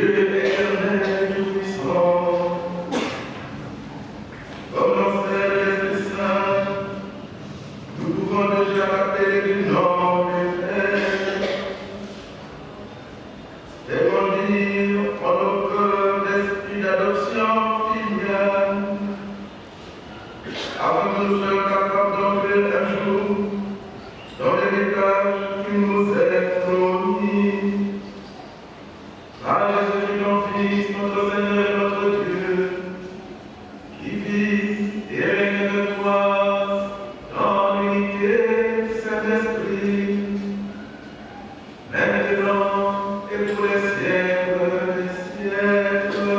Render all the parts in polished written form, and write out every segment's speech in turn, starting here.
L'Éternel tout-puissant, comme dans l'Esprit Saint, nous pouvons déjà appeler du nom de Père. Et grandir en nos cœurs d'esprit d'adoption filiale, avant que nous soyons capables d'entrer un jour dans l'héritage qui nous est promis. Par Jésus, ton Fils, notre Seigneur et notre Dieu, qui vit et règne de toi dans l'unité du Saint-Esprit, maintenant et pour les siècles des siècles.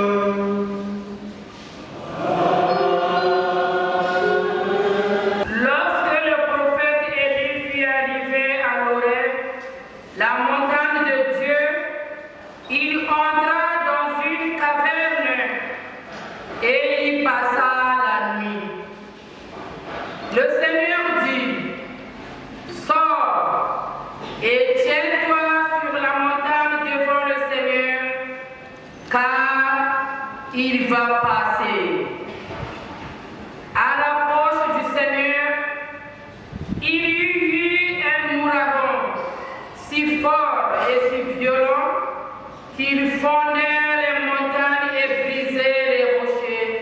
Lorsque le prophète Élie fut arrivé à l'Horeb, la montagne de Dieu, il entra dans une caverne et y passa la nuit. Le Seigneur dit, sors et tiens-toi sur la montagne devant le Seigneur, car il va passer. À l'approche du Seigneur, il y eut un ouragan si fort et si violent qu'il fondait les montagnes et brisait les rochers.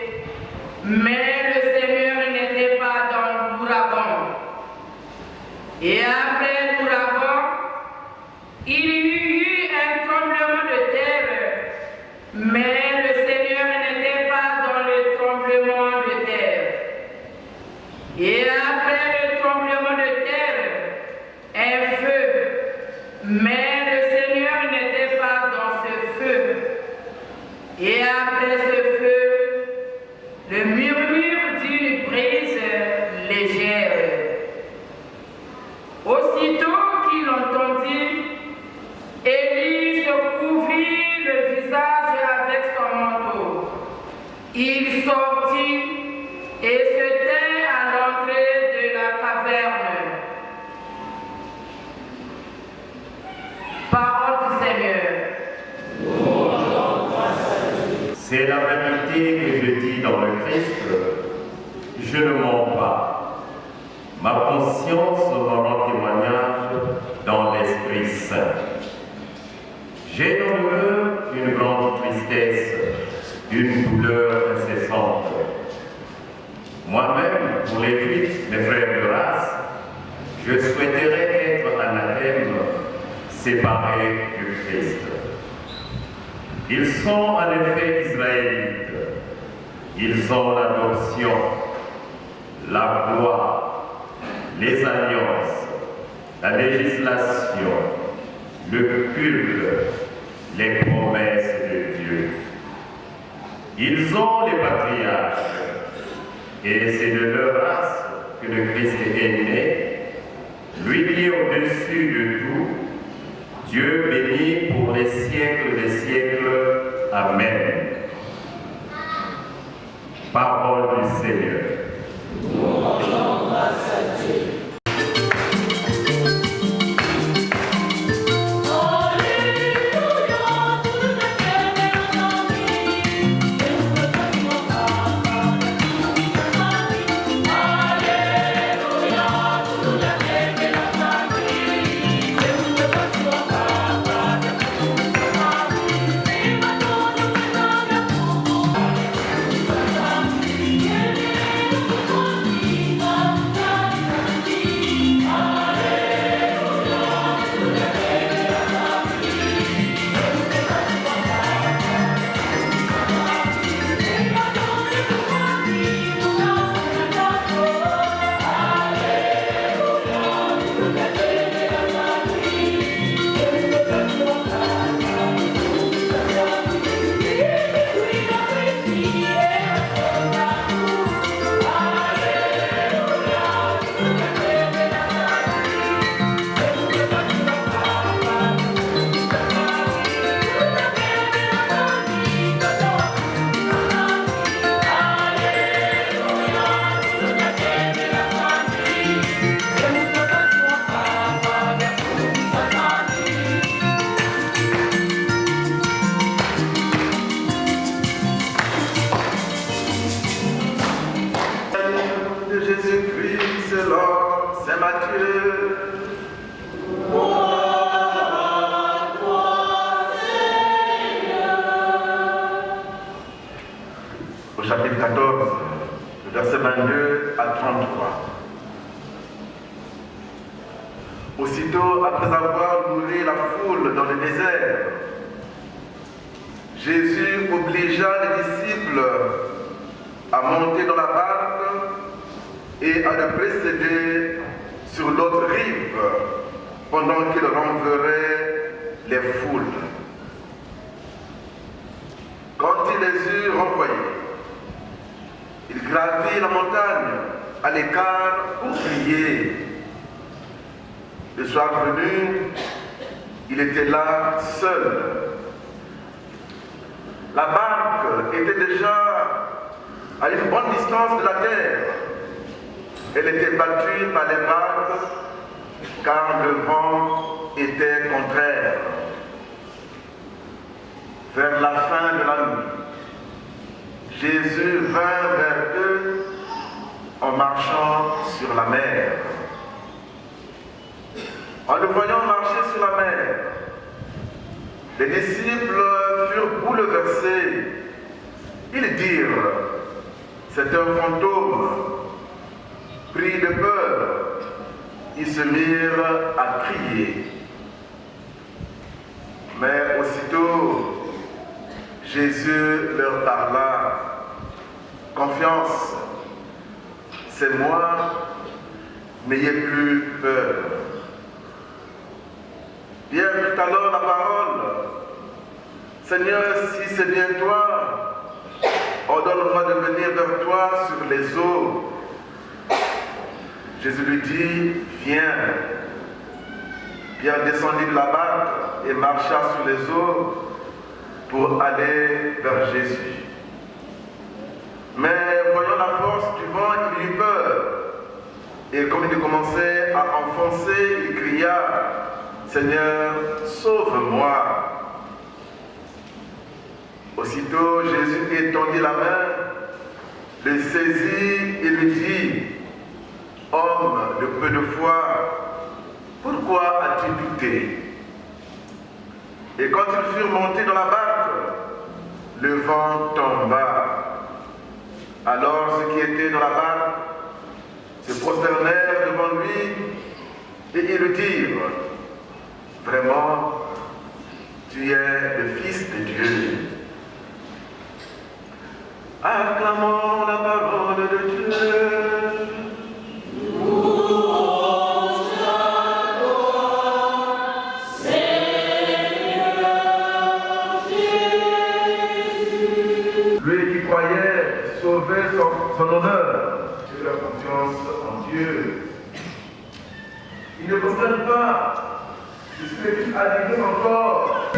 Mais le Seigneur n'était pas dans l'ouragan. Et après l'ouragan, il y eut un tremblement de terre. Mais le Seigneur n'était pas dans le tremblement de terre. Et après le tremblement de terre, un feu. Mais le Seigneur n'était pas dans ce feu. Et après ce feu, le murmure d'une brise légère. Aussitôt qu'il entendit, Élie se couvrit le visage avec son manteau. Il sortit et se tint à l'entrée de la caverne. Parole du Seigneur. C'est la vérité que je dis dans le Christ, je ne mens pas. Ma conscience me rend témoignage dans l'Esprit Saint. J'ai dans le cœur une grande tristesse, une douleur incessante. Moi-même, pour les Juifs, mes frères de race, je souhaiterais être anathème, séparé du Christ. Ils sont en effet israélites. Ils ont l'adoption, la gloire, les alliances, la législation, le culte, les promesses de Dieu. Ils ont les patriarches, et c'est de leur race que le Christ est né, lui qui est au-dessus de tout, Dieu béni pour les siècles des siècles. Amen. Parole du Seigneur. chapitre 14, le verset 22 à 33. Aussitôt, après avoir nourri la foule dans le désert, Jésus obligea les disciples à monter dans la barque et à le précéder sur l'autre rive pendant qu'il renverrait les foules. Quand il les eut renvoyés, il gravit la montagne à l'écart pour prier. Le soir venu, il était là seul. La barque était déjà à une bonne distance de la terre. Elle était battue par les vagues car le vent était contraire. Vers la fin de la nuit, Jésus vint vers eux en marchant sur la mer. En le voyant marcher sur la mer, les disciples furent bouleversés. Ils dirent, c'est un fantôme. Pris de peur, ils se mirent à crier. Mais aussitôt, Jésus leur parla. Confiance, c'est moi, n'ayez plus peur. Pierre prit alors la parole. Seigneur, si c'est bien toi, ordonne-moi de venir vers toi sur les eaux. Jésus lui dit, viens. Pierre descendit de la barque et marcha sur les eaux pour aller vers Jésus. Mais voyant la force du vent, il eut peur. Et comme il commençait à enfoncer, il cria, Seigneur, sauve-moi. Aussitôt, Jésus étendit la main, le saisit et lui dit, homme de peu de foi, pourquoi as-tu douté? Et quand ils furent montés dans la barque, le vent tomba. Alors ceux qui étaient dans la barque se prosternèrent devant lui et ils lui dirent, vraiment, tu es le Fils de Dieu. Acclamons la parole de Dieu. Lui qui croyait sauver son honneur, et la confiance en Dieu. Il ne comprennent pas ce qui est arrivé encore.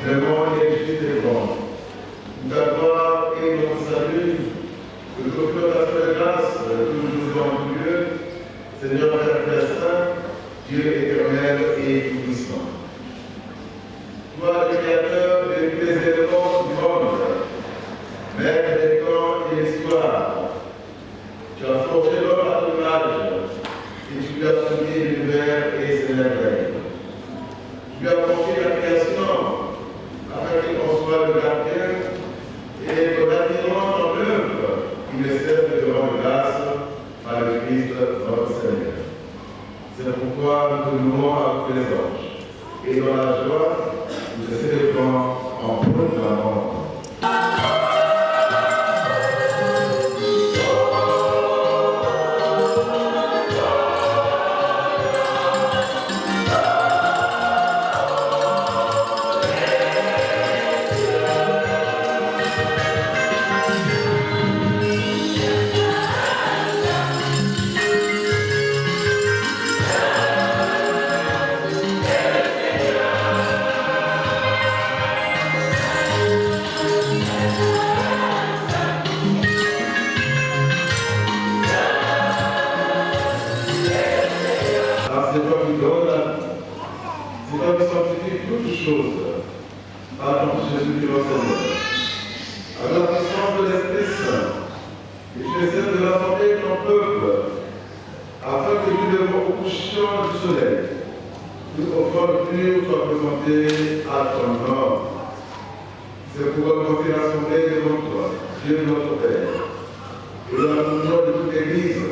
vraiment énergique et bon. Ta gloire et notre salut, que nous offrons ta seule grâce, toujours en Dieu, Seigneur Père Saint, Dieu éternel et tout-puissant. Toi, le Créateur de tous les éléments du monde, Maître des temps et l'histoire, tu as forgé l'homme à ton image et tu lui as soumis l'univers et ses merveilles. Tu lui as confié la création afin qu'il en soit le gardien et que rapidement en œuvre, il ne cesse de te rendre grâce par le Christ notre Seigneur. C'est pourquoi nous te louons à tous les anges. Et dans la joie, nous te célébrons en proclamant. C'est toi qui donne la vie. C'est toi qui sanctifie toutes choses. Par ton Jésus qui est Seigneur. Avec la puissance de l'Esprit Saint, et tu essaies de rassembler ton peuple, afin que nous devons au couchant du soleil, toute offrande pure soit présentée à ton nom. C'est pourquoi nous sommes rassemblés devant toi, Dieu notre Père, et dans la communion de toute l'Église.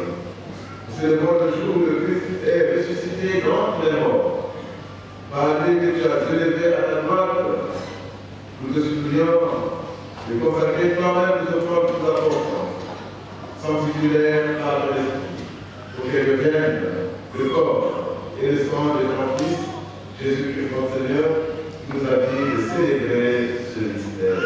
C'est le bon jour où le Christ est ressuscité d'entre les morts. Par lui que tu as élevé à ta droite, nous te supplions de consacrer toi-même les offrandes que nous apportons, sanctifie-les par ton esprit, pour qu'elles deviennent le corps et le sang de ton Fils, Jésus-Christ notre Seigneur, qui nous a dit de célébrer ce mystère.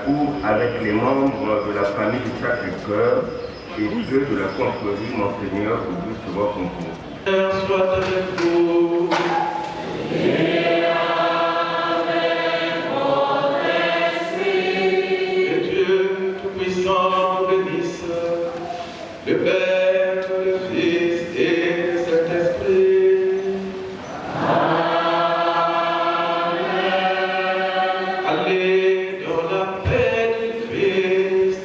cour avec les membres de la famille du Sacré-Cœur et ceux de la confrérie Monseigneur Auguste Concours. Seigneur soit avec vous. Et Dieu Tout-Puissant bénisse le Père, le Fils et le Saint-Esprit. Allez dans la paix du Christ.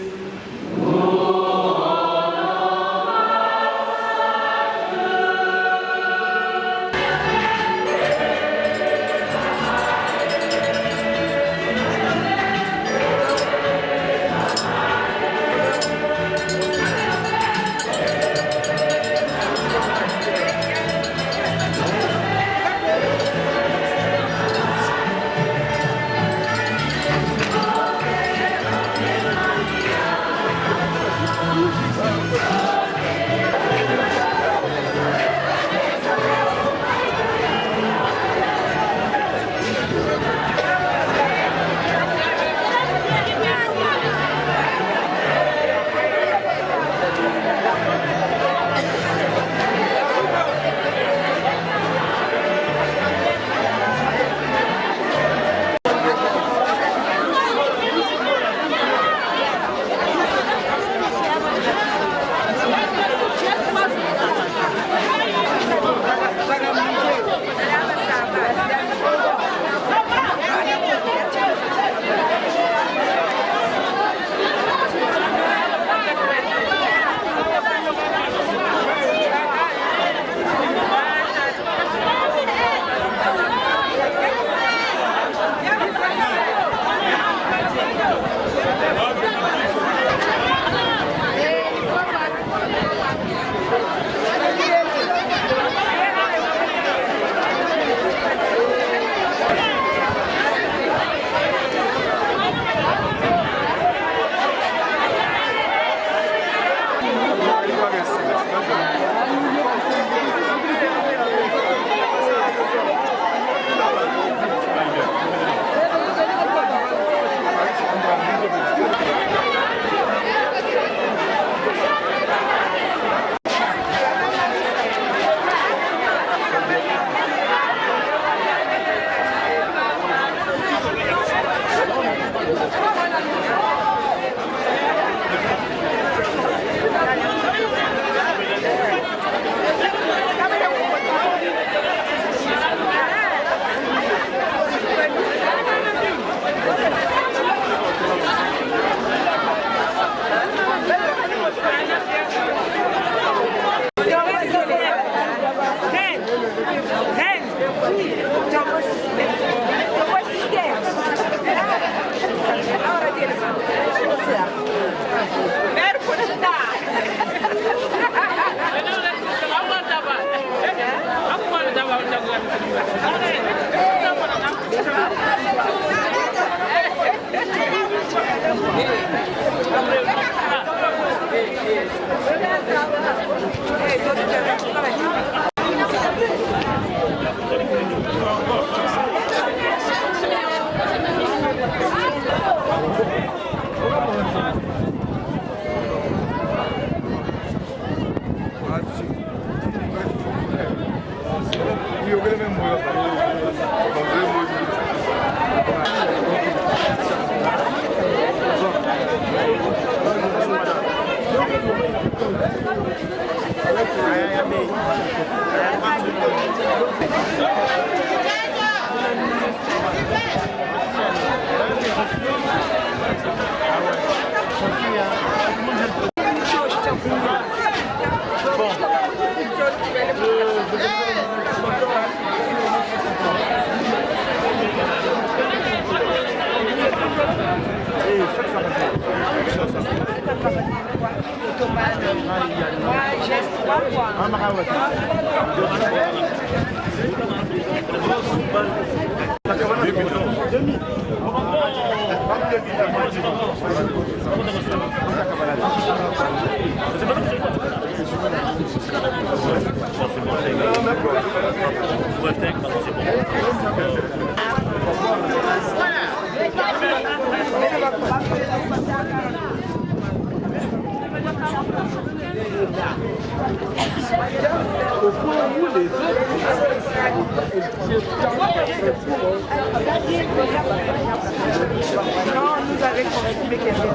Non, nous avait confirmé qu'elle était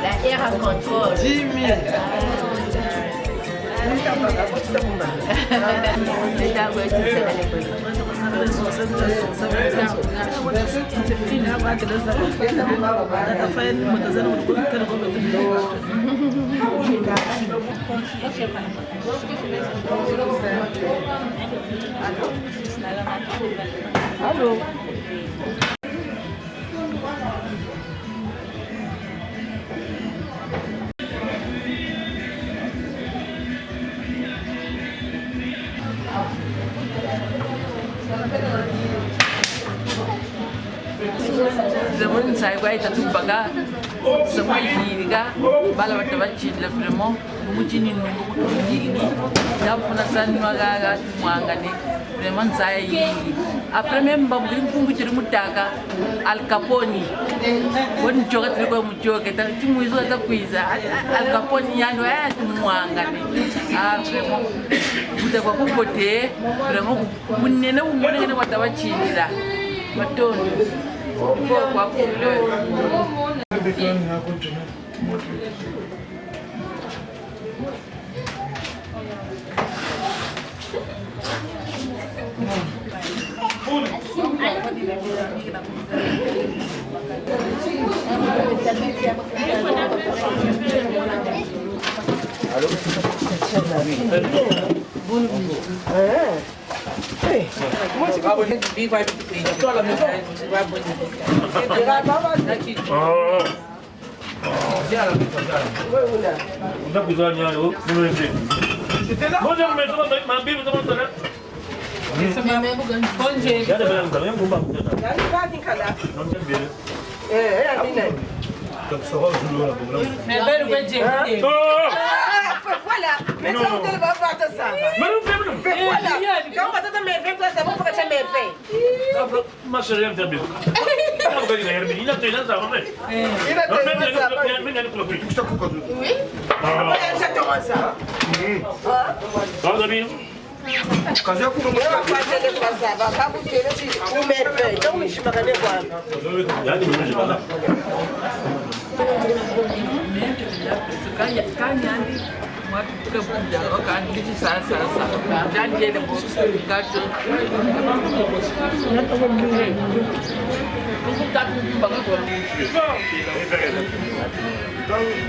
La R en contrôle. 10 000. Allô. Zaman saya gua itu tuh baga semua ini ga bala bata bacci la vraiment mutini nungu kutuji ini da puna san maga muanga ni vraiment saya yi après même ba grim pungu ci mutaka al caponi won joga trigo mu joga ta ci muy zo ta kuiza al caponi yando muanga ni vraiment buda ko côté vraiment munne na mu ne bata bacci ni la Batondo. Kwa couleur. Voilà, mais tu vas pas faire ça. Voilà, quand on va te mettre ça, c'est bon pour que tu me fasses. Ma chérie, elle bien. Il a tenu ça, on est. Il a tenu ça. Oui. Exactement ça. Quand vous avez quand je vous dis que ça va pas vous faire si vous mettez donc je me connais quoi.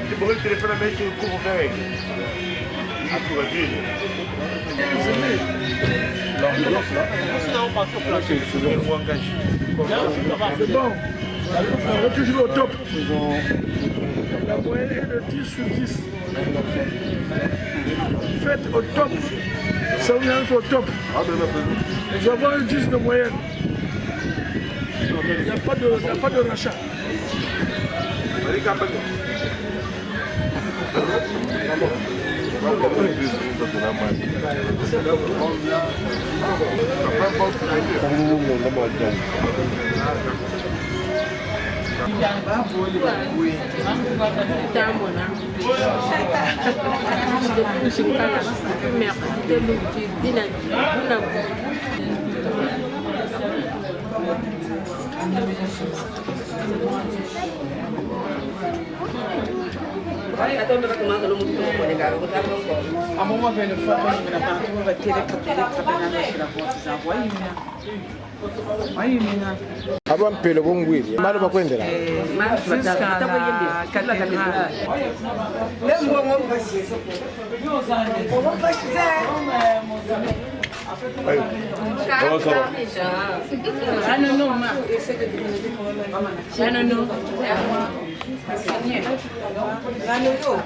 Tu pourrais téléphoner avec le cours ouvert. C'est bon. On est toujours au top. La moyenne est de 10 sur 10. Faites au top. Ça vous lance au top. Nous avons eu 10 de moyenne. Il n'y a pas de rachat. Abam pelo bongwili mali bakwendela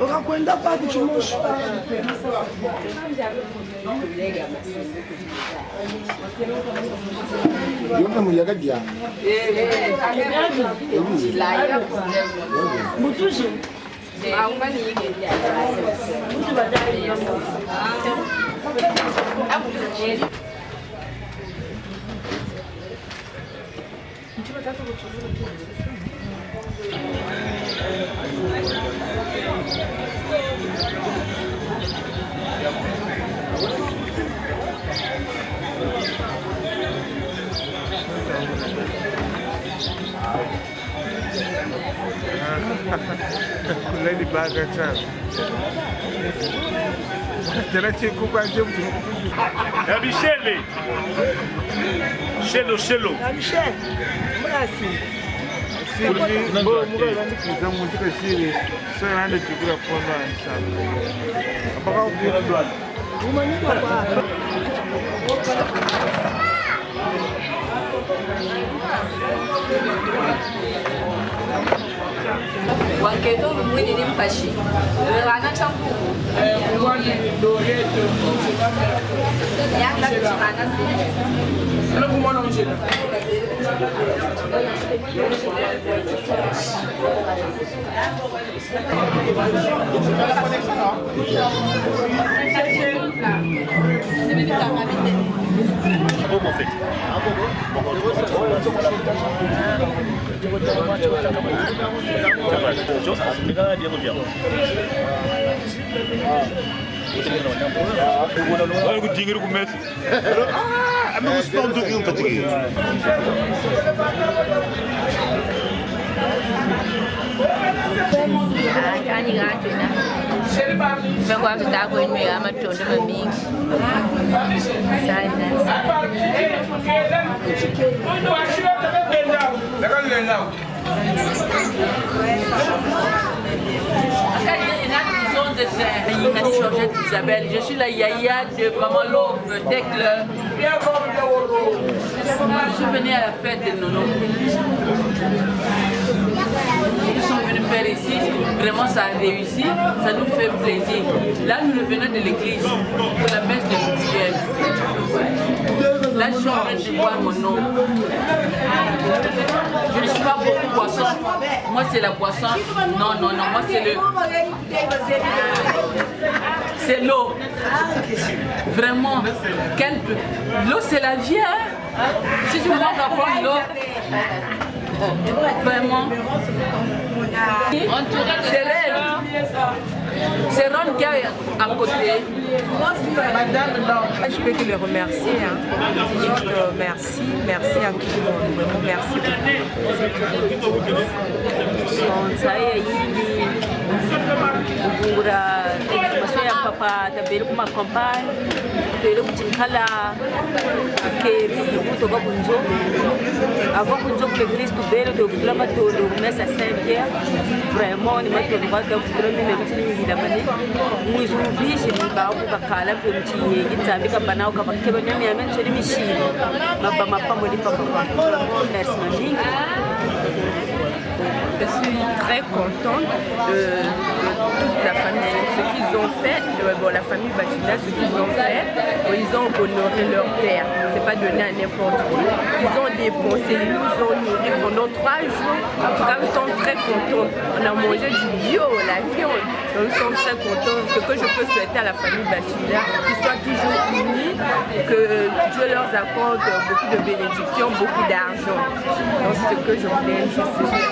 ukakwenda pati chimoshi yona muyaga dia Mutuji. Kuleni baga sana. Tena chiko kwa jemtu. Ya Michele. Chelo. Na Michel. Merci. Siri bo muga bandi kuza muntu kashiri. So yande tukura pondo ansana. Apaka ukira dwala. Umani kwa. Wangeto mwini ni mpashi. Rana champu. Yanga kuchimana si. Hello kumona mjini. Comment fait? Aku tinggal ku mes. Aku stop tu yang penting. Ani gato na. Vengo a ficar com ele mesmo, mas todo meu amigo. Sai nessa. Isabelle, je suis la yaya de Maman Love, Tecle. Je suis venue à la fête de Nono. Ils sont venus faire ici, vraiment ça a réussi, ça nous fait plaisir. Là nous revenons de l'église pour la messe de l'Utriel. Là je suis en train de boire mon nom. Je ne suis pas beaucoup poisson, moi c'est la boisson. Non, moi c'est le... C'est l'eau. Vraiment, l'eau c'est la vie, hein? Si tu manques à prendre l'eau, vraiment. C'est Ron qui est à côté. Madame, je peux que le remercier. Hein. Juste merci à tout le monde. Vraiment merci beaucoup. Papa, tabelo kuma campagne, tabelo kuchinkala, keri, kutoka kunzo. Avant kunzo que l'église tout belle, de vouloir mettre le messe à Saint-Pierre. Vraiment, ni mettre le bas de vouloir mettre le petit la manie. Nous oublions chez nous, bah, on va caler pour le petit, il t'avait qu'à banao, qu'à banquer, mais même sur les machines. Ma pas moi dit papa. Merci mamie. Je suis très contente de toute la famille, ce qu'ils ont fait, la famille Bachina, ce qu'ils ont fait, ils ont honoré leur père, c'est pas donné à n'importe qui, ils ont dépensé, ils nous ont nourris pendant 3 jours, en tout cas nous sommes très contents, on a mangé du bio, la viande, donc nous sommes très contents, ce que je peux souhaiter à la famille Bachina, qu'ils soient toujours unis, que Dieu leur accorde beaucoup de bénédictions, beaucoup d'argent, donc c'est ce que je voulais juste dire.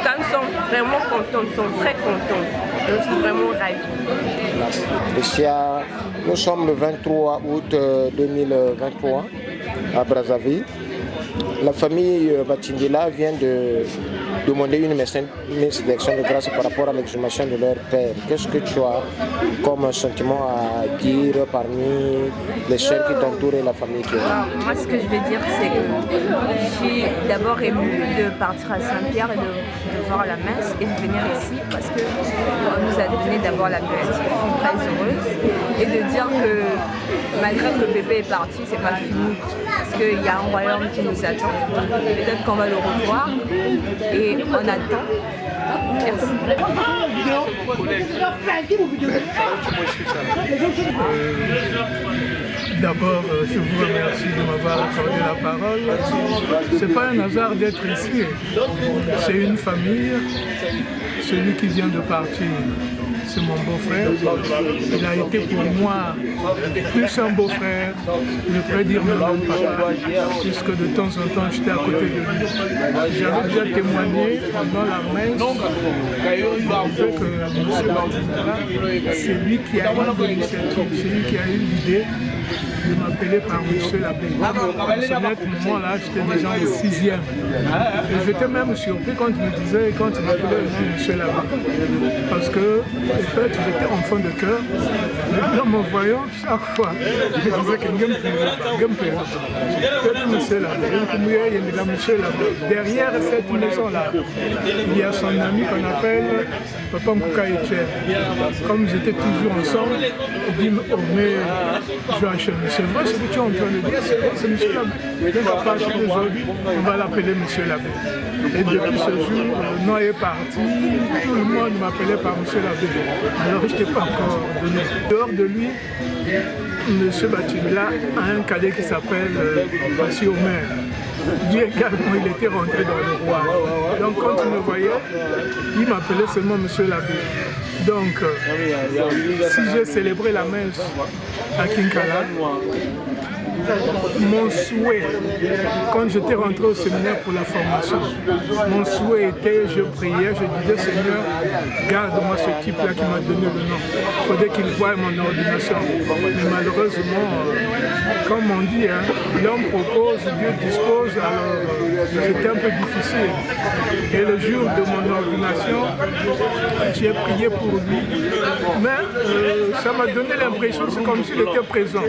Quand nous sommes vraiment contents, nous sommes très contents. Je suis vraiment ravie. Nous sommes le 23 août 2023 à Brazzaville. La famille Batindila vient de demander une messe d'action de grâce par rapport à l'exhumation de leur père. Qu'est-ce que tu as comme sentiment à dire parmi les soeurs qui t'entourent et la famille qui est là? Moi, ce que je veux dire, c'est que je suis d'abord émue de partir à Saint-Pierre et de voir la messe et de venir ici parce qu'on nous a donné d'abord la béatitude. Je suis très heureuse et de dire que malgré que le bébé est parti, c'est pas fini parce qu'il y a un royaume qui nous attend. Peut-être qu'on va le revoir et on attend. Merci. D'abord, je vous remercie de m'avoir accordé la parole. Ce n'est pas un hasard d'être ici. C'est une famille. Celui qui vient de partir, c'est mon beau-frère. Il a été pour moi plus un beau-frère, je pourrais dire même un papa, puisque de temps en temps j'étais à côté de lui. J'avais déjà témoigné pendant la messe que c'est lui qui a eu l'initiative, c'est lui qui a eu l'idée de m'appeler par Monsieur l'abbé. À ce moment-là, j'étais déjà en 6e. Et j'étais même surpris quand il me disait, quand il m'appelait le nom Monsieur l'abbé. Parce que, en fait, j'étais enfant de cœur. Mais en me voyant, chaque fois, je disais que Monsieur l'abbé. Derrière cette maison-là, il y a son ami qu'on appelle Papa Mouka Etienne. Comme ils étaient toujours ensemble, il dit, oh mais Joachim, c'est vrai ce que tu es en train de dire, c'est vrai, c'est Monsieur l'abbé. Donc à partir d'aujourd'hui, on va l'appeler Monsieur l'abbé. Et depuis ce jour, le nom est parti, tout le monde m'appelait par Monsieur l'abbé. Alors je n'étais pas encore donné. Dehors de lui, Monsieur Batibla a un cadet qui s'appelle Passi Omer. Lui également, il était rentré dans le roi. Donc quand il me voyait, il m'appelait seulement Monsieur l'abbé. Donc, si j'ai célébré la messe à Kinkala, mon souhait, quand j'étais rentré au séminaire pour la formation, mon souhait était, je priais, je disais Seigneur, garde-moi ce type-là qui m'a donné le nom. Il faudrait qu'il voie mon ordination. Mais malheureusement, comme on dit, hein, l'homme propose, Dieu dispose, alors c'était un peu difficile. Et le jour de mon ordination, j'ai prié pour lui. Mais ça m'a donné l'impression, c'est comme s'il était présent.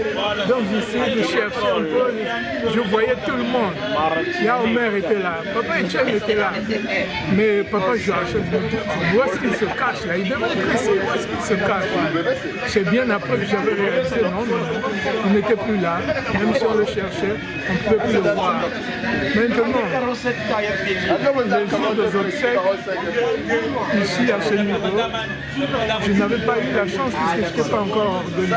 Donc j'essayais de chercher un peu, je voyais tout le monde. Omer était là, Papa Etienne était là. Mais Papa Joachim, je me dis, où est-ce qu'il se cache là? Il devait être ici, où est-ce qu'il se cache? C'est bien après que j'avais réalisé, non, il n'était plus là. Même si on le cherchait, on ne pouvait plus le voir. Maintenant, les jours des obsèques, ici à ce niveau, je n'avais pas eu la chance puisque je n'étais pas encore ordonné.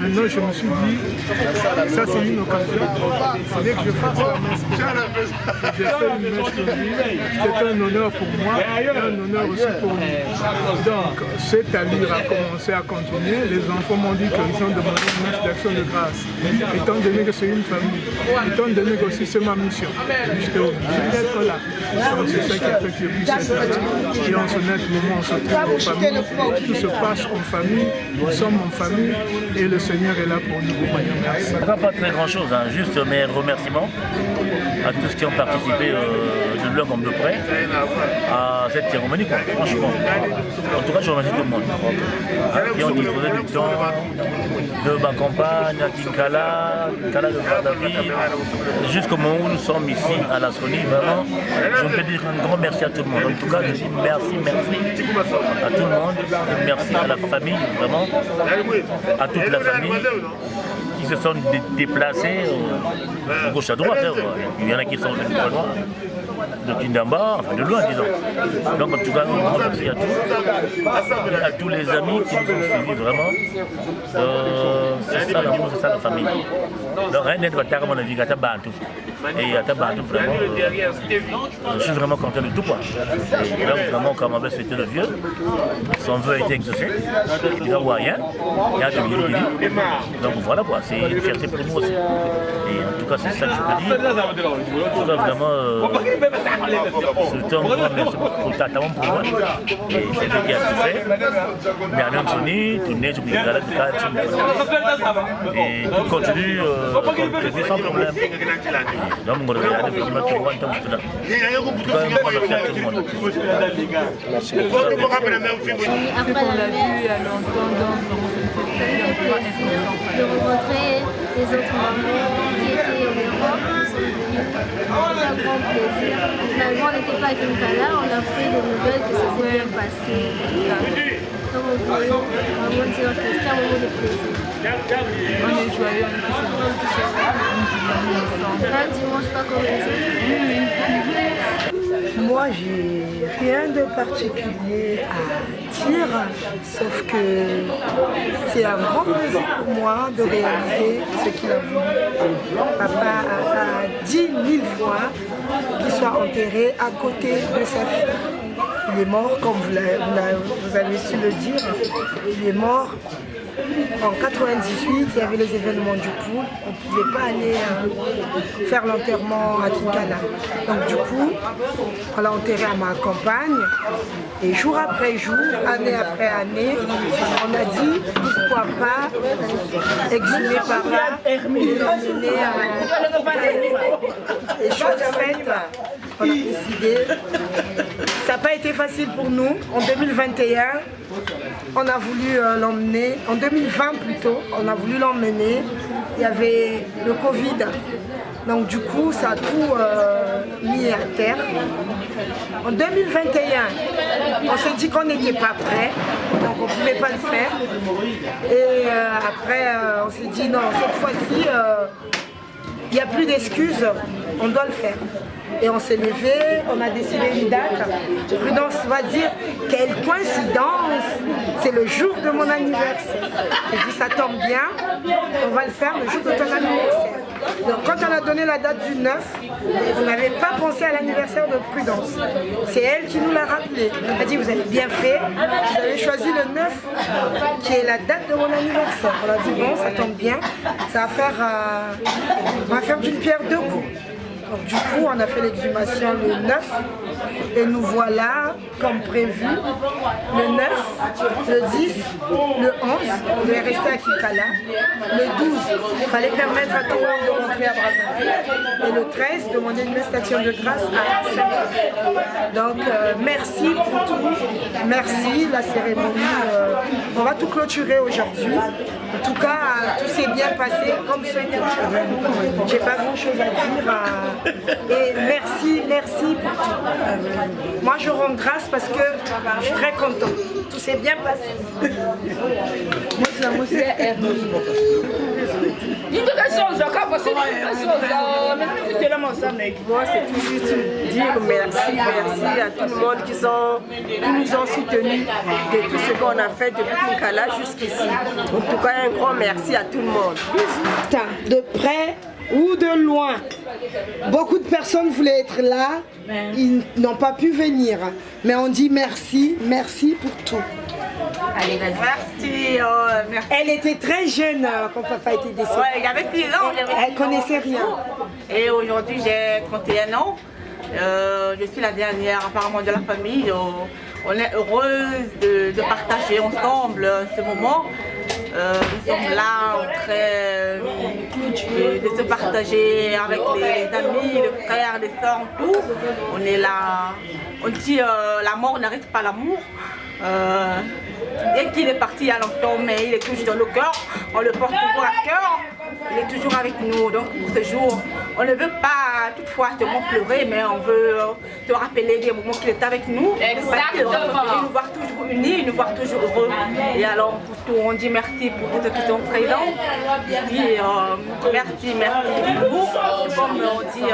Maintenant, je me suis dit, ça c'est une occasion, il fallait que je fasse la messe pour lui. J'ai fait une messe pour lui, c'était un honneur pour moi et un honneur aussi pour lui. Donc, cette allure a commencé à continuer. Les enfants m'ont dit qu'ils ont demandé une messe d'action de grâce. Étant donné que c'est une famille, étant donné que aussi c'est ma mission, j'étais obligé d'être là. Donc c'est ça qui a fait que je puisse être là. Et en ce net moment, on se trouve en famille, tout se passe en famille, nous sommes en famille et le Seigneur est là pour nous. Merci. Pas très grand chose, hein, juste mes remerciements à tous ceux qui ont participé de loin comme de près à cette cérémonie, quoi, franchement. En tout cas, je remercie tout le monde qui ont disposé du temps de ma campagne à Kinkala, Kinkala de Bardavi, jusqu'au moment où nous sommes ici à la Sony. Vraiment, je peux dire un grand merci à tout le monde. En tout cas, je dis merci à tout le monde et merci à la famille, vraiment, à toute la famille qui se sont déplacés de gauche à droite. Il y en a qui sont venus de loin, de Kindamba, enfin de loin disons. Donc en tout cas, un grand merci à tous, et à tous les amis qui nous ont suivis vraiment. C'est ça l'amour, c'est ça la famille. Donc rien n'est pas mon avis, à Bantou. Et à Bantou, vraiment, je suis vraiment content de tout quoi. Et là vraiment, comme avait souhaité le vieux, son vœu a été exaucé. Il n'a rien, il y a du milieu. Donc voilà quoi, c'est une fierté pour nous aussi. Et en tout cas, c'est ça que je peux dire. En tout cas, vraiment, c'est un grand merci pour ta pour moi. Et c'est lui qui a tout fait. Mais à même Sony, tout n'est pas et tout continue sans problème. Donc, on regarde le film tout le monde. Merci. Après on l'a vu à l'entendre, de rencontrer les autres mamans qui étaient au Europe, qui sont venus. C'était un grand plaisir. Finalement, on n'était pas à Kinkala, on a pris des nouvelles que ça s'est bien passé. Donc on peut vraiment dire que c'était un moment de plaisir. On est joyeux, on est tous ensemble. Un dimanche pas comme les autres. Moi, j'ai rien de particulier à dire, sauf que c'est un grand plaisir pour moi de réaliser ce qu'il a voulu. Papa a dit 1000 fois qu'il soit enterré à côté de sa fille. Il est mort, comme vous avez su le dire, il est mort en 98, il y avait les événements du pool, on ne pouvait pas aller faire l'enterrement à Kinkala. Donc du coup, on l'a enterré à ma campagne et jour après jour, année après année, on a dit pourquoi pas exhumer par là et l'emmener à Kinkala. Et chose faite, on a décidé. Ça n'a pas été facile pour nous. En 2021, on a voulu l'emmener, en 2020 plutôt, on a voulu l'emmener. Il y avait le Covid. Donc du coup, ça a tout mis à terre. En 2021, on s'est dit qu'on n'était pas prêt, donc on ne pouvait pas le faire. Et après, on s'est dit non, cette fois-ci, il n'y a plus d'excuses, on doit le faire. Et on s'est levé, on a décidé une date. Prudence va dire, quelle coïncidence, c'est le jour de mon anniversaire. J'ai dit, ça tombe bien, on va le faire le jour de ton anniversaire. Donc quand on a donné la date du 9, on n'avait pas pensé à l'anniversaire de Prudence. C'est elle qui nous l'a rappelé. Elle a dit vous avez bien fait, vous avez choisi le 9 qui est la date de mon anniversaire. On a dit bon ça tombe bien, ça on va faire d'une pierre deux coups. Donc, du coup, on a fait l'exhumation le 9 et nous voilà, comme prévu, le 9, le 10, le 11, on devait rester à Kikala, le 12, il fallait permettre à tout le monde de rentrer à Brazzaville, et le 13, demander une station de grâce à Saint-Denis. Donc, merci pour tout, merci, la cérémonie, on va tout clôturer aujourd'hui. En tout cas, tout s'est bien passé comme souhaité. J'ai pas grand chose à dire. Et merci pour tout. Moi, je rends grâce parce que je suis très contente. Tout s'est bien passé. Moi, c'est tout juste dire merci à tout le monde qui nous ont soutenus de tout ce qu'on a fait depuis Kinkala jusqu'ici. En tout cas, un grand merci à tout le monde. De près ou de loin, beaucoup de personnes voulaient être là, ils n'ont pas pu venir. Mais on dit merci pour tout. Allez, vas-y. Merci. Elle était très jeune quand papa était décédé. Ouais, il avait 10 ans. Elle connaissait rien. Et aujourd'hui, j'ai 31 ans. Je suis la dernière apparemment de la famille. On est heureuse de partager ensemble ce moment. Nous sommes là en train de se partager avec les amis, les frères, les soeurs, tout. On est là. On dit la mort n'arrête pas l'amour. Dès qu'il est parti il y a longtemps, mais il est toujours dans nos cœurs. On le porte toujours à cœur. Il est toujours avec nous. Donc pour ce jour, on ne veut pas toutefois seulement pleurer, mais on veut te rappeler des moments qu'il est avec nous. Exactement. Et nous voir toujours unis, nous voir toujours heureux. Et alors pour tout, on dit merci pour tous ceux qui sont présents. Ici, merci pour vous. Comme on dit,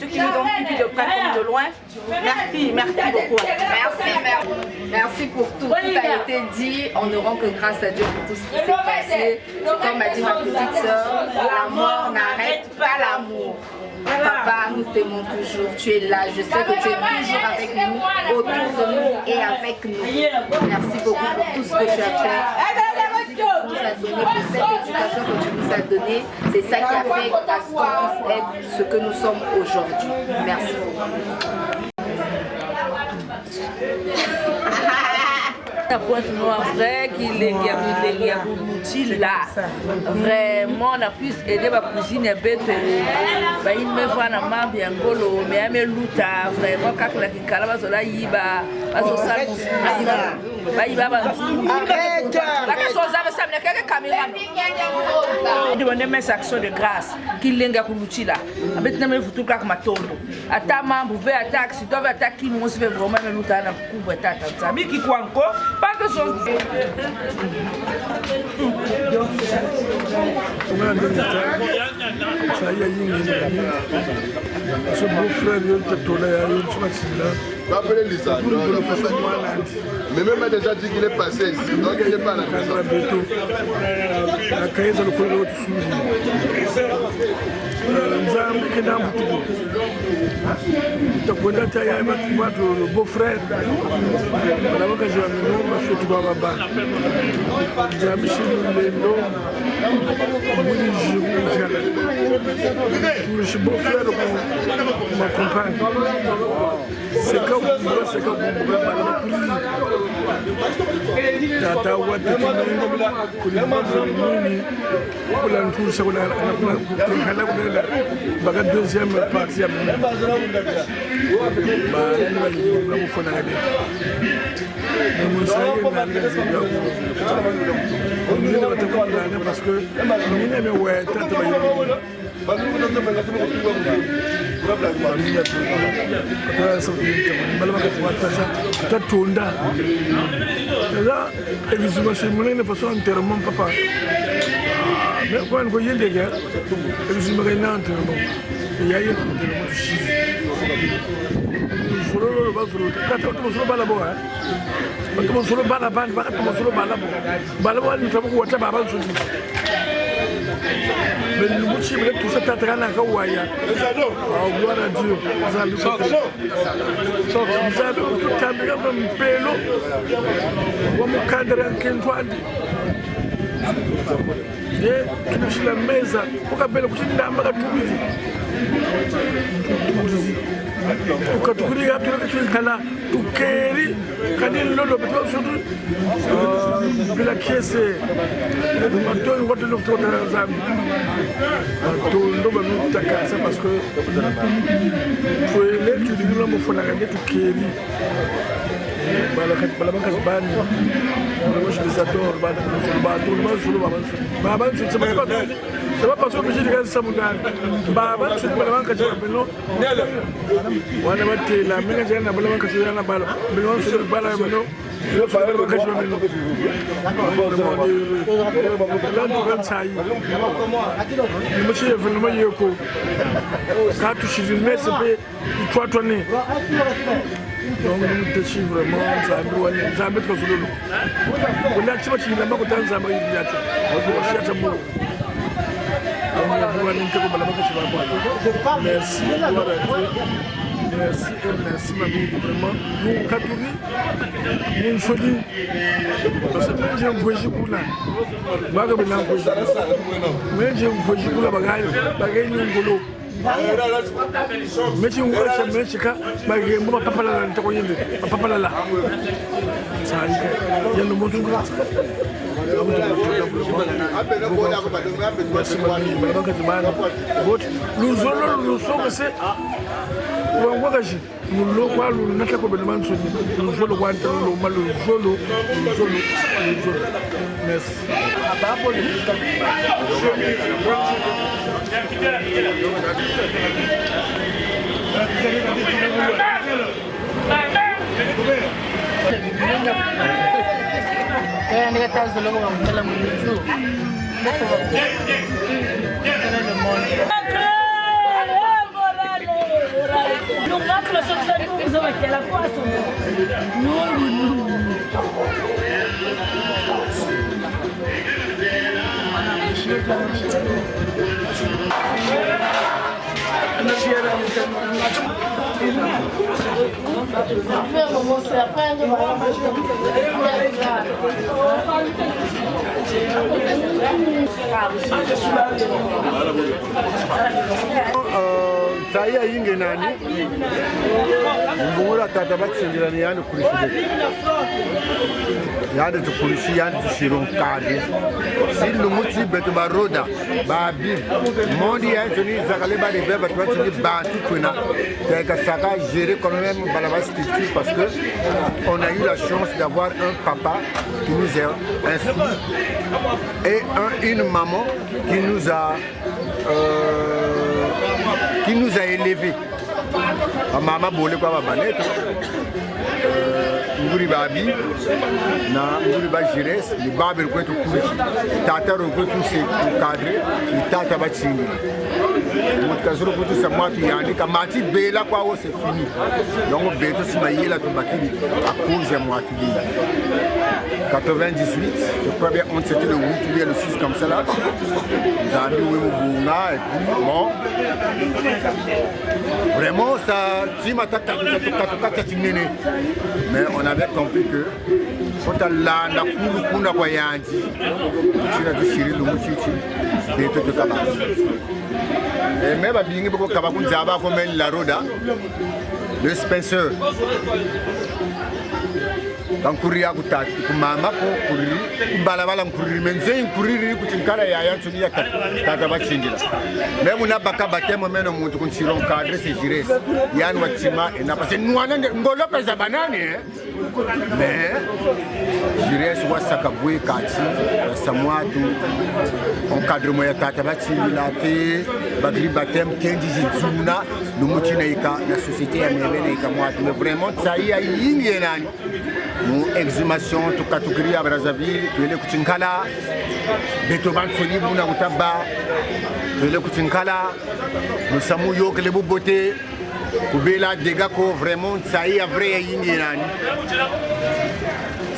ceux qui nous ont suivis de près comme de loin. Merci beaucoup. Merci pour tout. Tout a été dit. On ne rend que grâce à Dieu pour tout ce qui s'est passé. C'est comme a dit ma petite soeur, la mort n'arrête pas l'amour. Papa, nous t'aimons toujours. Tu es là. Je sais que tu es toujours avec nous, autour de nous et avec nous. Merci beaucoup pour tout ce que tu as fait. Tu nous as donné, pour cette éducation que tu nous as donnée. C'est ça qui a fait à ce qu'on puisse être ce que nous sommes aujourd'hui. Merci beaucoup. La pointe noire vrai qu'il est utile là. Vraiment, on a pu aider ma cousine et bête. Il me voit na mambi angolo, mais elle me luta vraiment quand la Kinkala va sola yiba, va sosa va yiba banzu. Arrête. La question ça me semble que caméra. Demander mes actions de grâce qu'il lenga kuluchi là. Avec na me futu ka matondo. Ata mambo ve attaque si doit attaquer moi se fait vraiment me luta na kubwa tata. Sabi ki kwa encore pas que son ça y est, ce beau-frère, pas appeler Lisa. Mais même a déjà dit qu'il est passé ici, donc il n'est pas à la maison. Le beau-frère, je suis beau-frère de ma compagne. C'est comme deuxième partie parce que papa. Mais quand on voit des gars, ils me solo kata to solo bala bo ha to solo bala ban ba to solo bala bo ni to ko wata baba solo mais nous mochi mais tout ça t'attendra ka waya oh gloire à Dieu zalu so zalu to tambira ba mpelo wa mukandara nkentwandi tunashila meza ukabela kushinda ambaka tubizi ukatukuriga tulakashwinkala tukeri kandi lolo beto sodu bila kese maton ngoto lofto na zambi maton ndo banu takasa parce que foi le tu dis lo mo fona ngade tukeri bala banka zibani moi je les adore bala tout le monde solo baba c'est pas parce que je dis que ça mundane baba c'est bala banka zibani wana matela mina jana bala banka zibani bala bala solo bala meno yo bala banka zibani le monsieur est vraiment yoko quand tu suis mais c'est toi tourner donc nous déchirons vraiment Zambie trop solo on a tu vas tu n'as pas autant Zambie il y a tu aussi à Jambo on a besoin d'un peu de la banque tu vas voir merci merci et merci mamie vraiment nous Katuri nous chodi parce que même j'ai un voyage pour là baga bina voyage même j'ai un voyage pour là bagaille nous ngolo mechi ngosha mechi ka bagembo mapapala la ntako yende mapapala la sai yendo mutungu nous sommes wangwakashi mulo kwalu natako benemanso luzolo kwanta lo malo luzolo merci ababo le Nika tazo logo mtala mwizu. Non, ma la società di uso perché la qua sono. Saya inge nani mbura tata batsindirani yani kurishide yani tukurishi yani tushiron kade silu muti betu baroda babi mondi ya tuni zakale ba river ba tuni batu kuna teka saka gérer quand même balaba structure parce que on a eu la chance d'avoir un papa qui nous a instruit et une maman qui nous a élevés. Maman bolé quoi babanette. Nguri babi na nguri ba jires ni babel ko to kushi tata ro ko to se cadre ni tata ba chingi mutkazuro ko to samatu yani kamati bela kwa wo c'est fini donc beto simayela to bakili akuje mwatu 98 le premier on c'était le 8 ou le 6 comme ça là Zambie ou Bunga et puis bon vraiment ça tima tata mais on avait compris que faut aller na kuna kwa yanji tira de Cyril Muchichi de tout kaba et même bingi boko kaba kunzaba comme la roda le Spencer quand courir à côté mama ko courir balabala courir menze courir kutinkala ya yantu ni tata bachindila même on a baka batemo meno muntu kunchiro cadre c'est gires yan watima et na parce nwana ngolo pesa banani mais gires wasaka bwe kati samwatu encadrement ya tata bachindila te bagri batem kendi jitsuna lumutina ika la société ya mebene ika mwatu mais vraiment ça y a yingi nani nous exhumation to catégorie à Brazzaville tu les kutinkala betoban foni buna utaba tu les kutinkala nous samu yo que les boboté kubela dega ko vraiment ça y a vrai yingi nani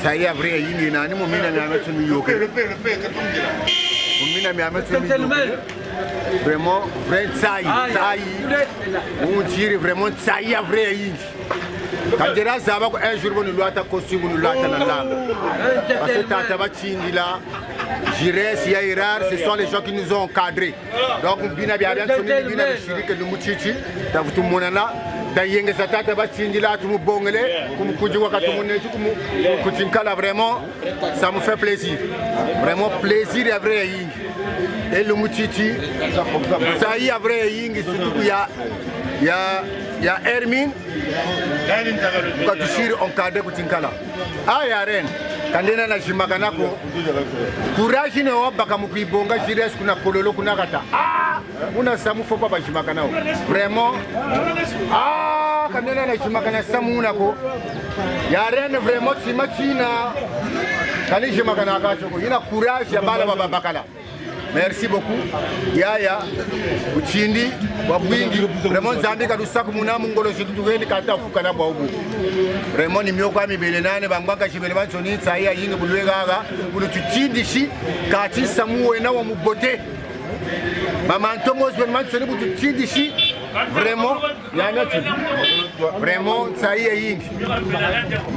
ça y a vrai yingi nani mumina mi ametu mi yoke mumina mi ametu mi yoke vraiment vrai ça y on tire vraiment ça y a vrai yingi quand dira ça va un jour nous loata costume nous loata na langa parce que tata ba tindila Jires, Yaïrar, ce sont les gens qui nous ont encadrés. Donc, bina bien sonné, bina chiri que nous mouchichi, t'as tout le monde là, t'as yenge satata batindi là, tout le bongele, comme kujua quand tout le monde est comme kuchinkala vraiment, ça me fait plaisir. Vraiment plaisir et vrai ying. Et le mouchichi, ça y est vrai ying, surtout il y a Hermine, quand tu chires encadré kuchinkala. Ah, il y a Rennes. Kandena na jimaganako courage ne wabaka mukibonga jires kuna kololo kuna kata una samu fopa ba jimaganao vraiment kandena na jimagana samu unako ya Rennes vraiment timachina kali jimagana akachoko ina courage ya bala baba bakala. Merci beaucoup. Yaya, Uchindi, Wabwingi, vraiment Zambika Lusaku Munamu Ngolo Shituweni Kata Fukana Babu. Vraiment Nimyoka Mibelenane, Bangaka Shibelevan Soni, Saya Ying Buluega, Buluchindi Shi, Kati Samu et Nawa Mubote. Maman Tomos Mansoni Buluchindi Shi, vraiment, Yanati. Vraiment, Saya Ying.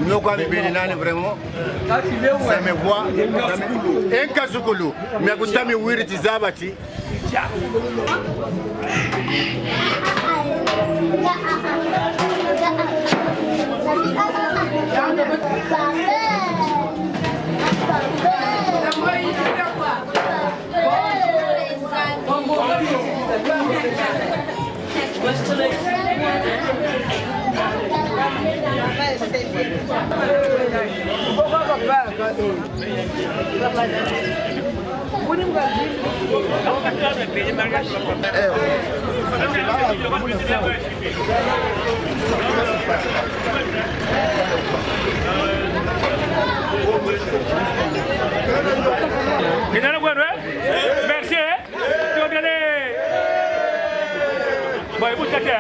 Nimyoka Mibelenane, vraiment. Ça me voit. Un Kasukulu, mais Gutami Wiri Tizabati. Merci. Tu vas bien aller. Bon, écoute, Katia.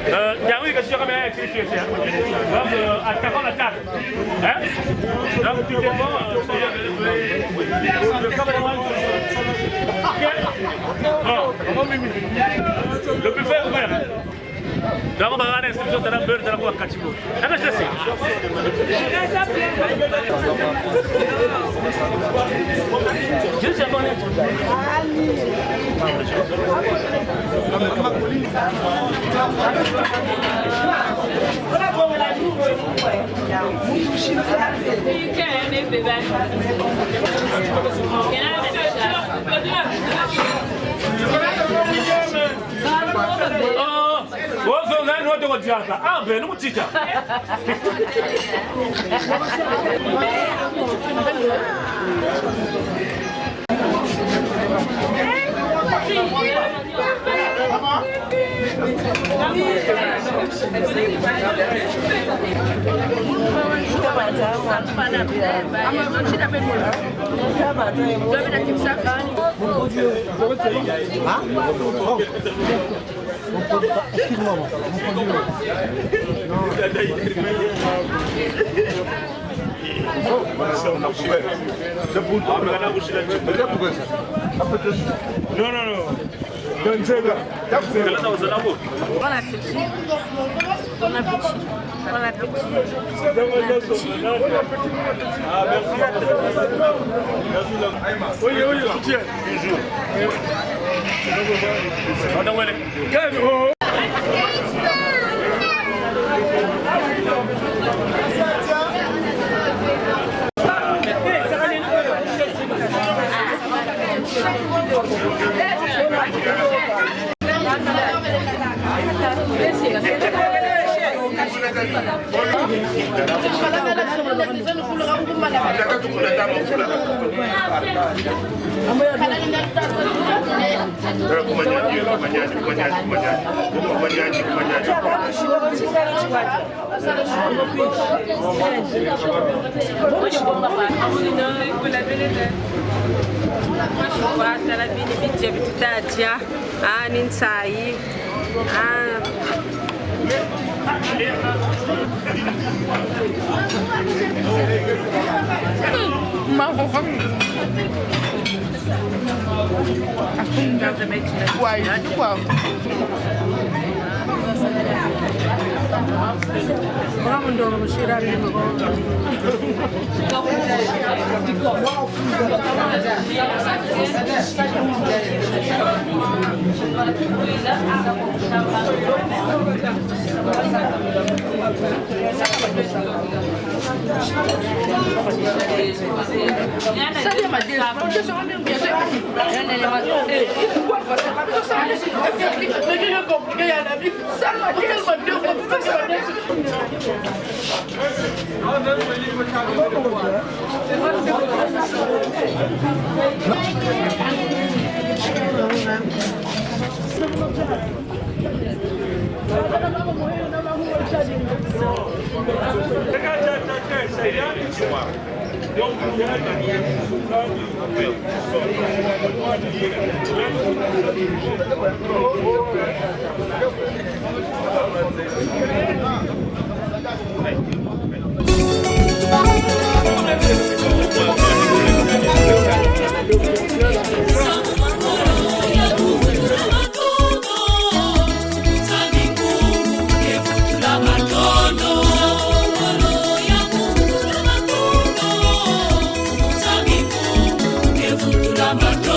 Il y a oui que tu as quand même expliqué. Donc, à 40 la table. Hein? Donc, tu t'es bon. Le buffet est ouvert. Donc, on va avoir l'instruction de la beurre de la boîte Kachimo. Je suis abonné. Oh, là, nous devons dire ça. Ah, ben, nous disons. Excuse-moi, non, non, non. Bon appétit. Bon appétit. Bon appétit. Ah, merci. Oui, oui, soutien. Bonjour. Matondo